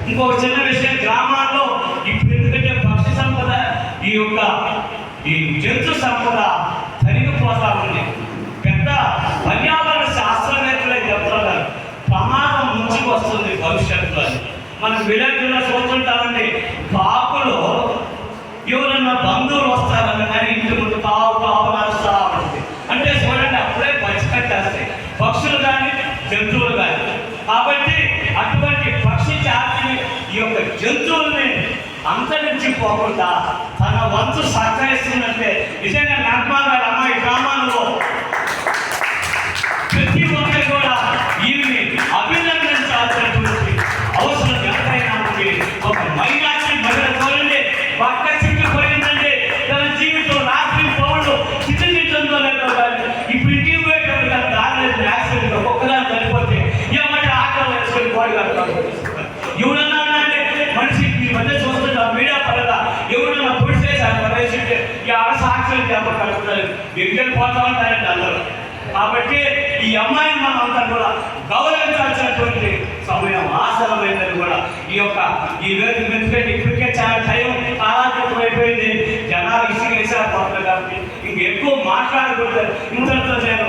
ఇంకొక చిన్న విషయం, గ్రామాల్లో ఇప్పుడు ఎందుకంటే పక్షి సంపద ఈ జంతు సంపద తరిగిపోతా ఉంది. పెద్ద పర్యావరణ శాస్త్రవేత్తలే చెప్తున్నారు ప్రమాదం ముంచుకు వస్తుంది భవిష్యత్తులో. మనం విలేజ్లో చూస్తుంటామండి, కాకులు ఎవరన్నా బంధువులు వస్తారన్న కానీ ఇంటి ముందు కావు నడుస్తూ ఉంటుంది. అంటే చూడండి, అప్పుడే పచ్చికట్టేస్తాయి పక్షులు కానీ జంతువులు కానీ. కాబట్టి అటువంటి పక్షి జాతిని ఈ యొక్క జంతువుల్ని అంతరించిపోకుండా తన వంతు సహకరిస్తున్నట్టే నిజంగా నర్మాగారు అమ్మాయి గ్రామాల్లో ప్రతి ఒక్కరు కూడా ఈవిని అభినందించాల్సినటువంటి అవసరం ఎంతైనా ఉంది. ఒక మైనార్టీ మహిళ చూడండి, పక్క చిక్కిపోయిందంటే తన జీవితం రాత్రి పౌరులు చిత్రించిందో లేదో కానీ ఇప్పుడు ఇంటికి పోయేటప్పుడు కానీ దాని యాక్సిడెంట్ ఒక్కదాన్ని చనిపోతే ఏమంటే ఆటలు వేసుకొని బాడీ కడతారు. ఎవరన్నా అంటే మనిషి ఈ మధ్య చూస్తుంటే మీడియా పరంగా ఎవరన్నా పొడిచేసారు పడేసింటే ఈ సాక్షులు దెబ్బలు కలుగుతారు, ఎక్కడ పోతా ఉంటారంటే అందరూ. కాబట్టి ఈ అమ్మాయిని మనం అంతా కూడా గౌరవించాల్సినటువంటి సమయం ఆసనమైనది కూడా ఈ వేదిక ఎందుకంటే ఇప్పటికే చాలా టైం కాలాతీతం అయిపోయింది. జనాలు ఇసుకేసారు కాబట్టి ఇంకెక్కువ మాట్లాడకూడదు. ఇంతటితో నేను